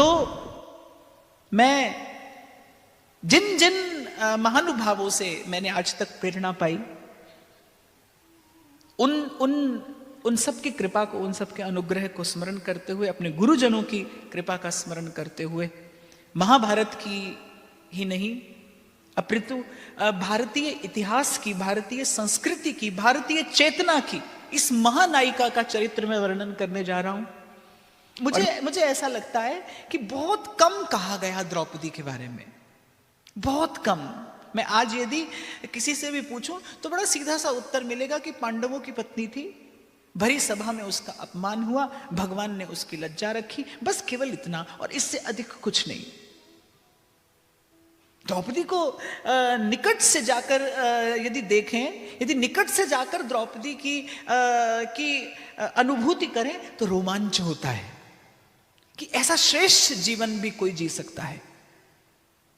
तो मैं जिन जिन महानुभावों से मैंने आज तक प्रेरणा पाई, उन सब की कृपा को, उन सब के अनुग्रह को स्मरण करते हुए, अपने गुरुजनों की कृपा का स्मरण करते हुए, महाभारत की ही नहीं अपितु भारतीय इतिहास की, भारतीय संस्कृति की, भारतीय चेतना की इस महानायिका का चरित्र में वर्णन करने जा रहा हूं। मुझे ऐसा लगता है कि बहुत कम कहा गया द्रौपदी के बारे में, बहुत कम। मैं आज यदि किसी से भी पूछूं तो बड़ा सीधा सा उत्तर मिलेगा कि पांडवों की पत्नी थी, भरी सभा में उसका अपमान हुआ, भगवान ने उसकी लज्जा रखी, बस केवल इतना, और इससे अधिक कुछ नहीं। द्रौपदी को निकट से जाकर यदि देखें, यदि निकट से जाकर द्रौपदी की अनुभूति करें तो रोमांच होता है कि ऐसा श्रेष्ठ जीवन भी कोई जी सकता है।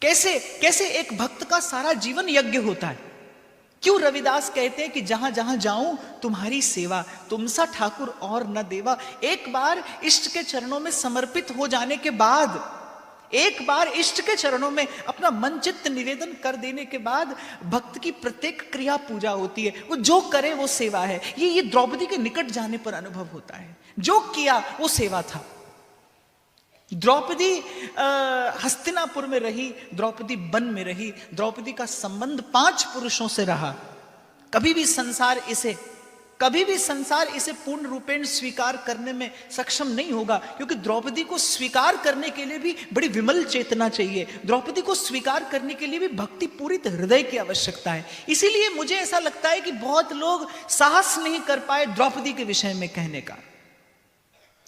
कैसे एक भक्त का सारा जीवन यज्ञ होता है। क्यों रविदास कहते हैं कि जहां जहां जाऊं तुम्हारी सेवा, तुमसा ठाकुर और न देवा। एक बार इष्ट के चरणों में समर्पित हो जाने के बाद, एक बार इष्ट के चरणों में अपना मन चित्त निवेदन कर देने के बाद भक्त की प्रत्येक क्रिया पूजा होती है। वो जो करे वो सेवा है। ये द्रौपदी के निकट जाने पर अनुभव होता है। जो किया वो सेवा था। द्रौपदी हस्तिनापुर में रही, द्रौपदी वन में रही, द्रौपदी का संबंध 5 पुरुषों से रहा। कभी भी संसार इसे पूर्ण रूपेण स्वीकार करने में सक्षम नहीं होगा, क्योंकि द्रौपदी को स्वीकार करने के लिए भी बड़ी विमल चेतना चाहिए। द्रौपदी को स्वीकार करने के लिए भी भक्ति पूरित हृदय की आवश्यकता है। इसीलिए मुझे ऐसा लगता है कि बहुत लोग साहस नहीं कर पाए द्रौपदी के विषय में कहने का,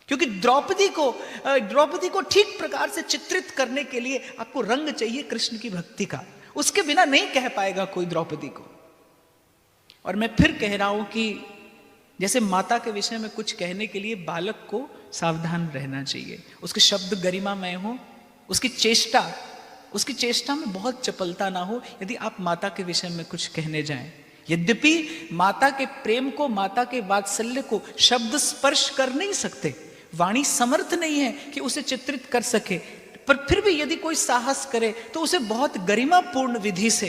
क्योंकि द्रौपदी को ठीक प्रकार से चित्रित करने के लिए आपको रंग चाहिए कृष्ण की भक्ति का। उसके बिना नहीं कह पाएगा कोई द्रौपदी को। और मैं फिर कह रहा हूं कि जैसे माता के विषय में कुछ कहने के लिए बालक को सावधान रहना चाहिए, उसके शब्द गरिमामय हो, उसकी चेष्टा में बहुत चपलता ना हो यदि आप माता के विषय में कुछ कहने जाएं। यद्यपि माता के प्रेम को, माता के वात्सल्य को शब्द स्पर्श कर नहीं सकते, वाणी समर्थ नहीं है कि उसे चित्रित कर सके, पर फिर भी यदि कोई साहस करे तो उसे बहुत गरिमापूर्ण विधि से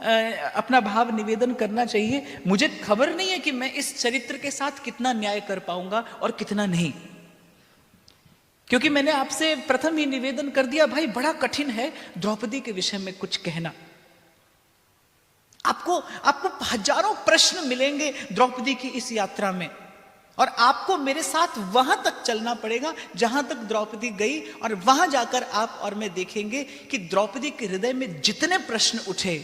अपना भाव निवेदन करना चाहिए। मुझे खबर नहीं है कि मैं इस चरित्र के साथ कितना न्याय कर पाऊंगा और कितना नहीं, क्योंकि मैंने आपसे प्रथम ही निवेदन कर दिया, भाई बड़ा कठिन है द्रौपदी के विषय में कुछ कहना। आपको हजारों प्रश्न मिलेंगे द्रौपदी की इस यात्रा में, और आपको मेरे साथ वहां तक चलना पड़ेगा जहां तक द्रौपदी गई, और वहां जाकर आप और मैं देखेंगे कि द्रौपदी के हृदय में जितने प्रश्न उठे,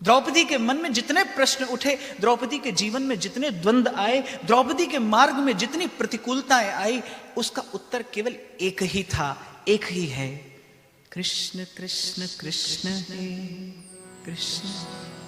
द्रौपदी के मन में जितने प्रश्न उठे, द्रौपदी के जीवन में जितने द्वंद्व आए, द्रौपदी के मार्ग में जितनी प्रतिकूलताएं आई, उसका उत्तर केवल एक ही था, एक ही है, कृष्ण कृष्ण कृष्ण हे कृष्ण।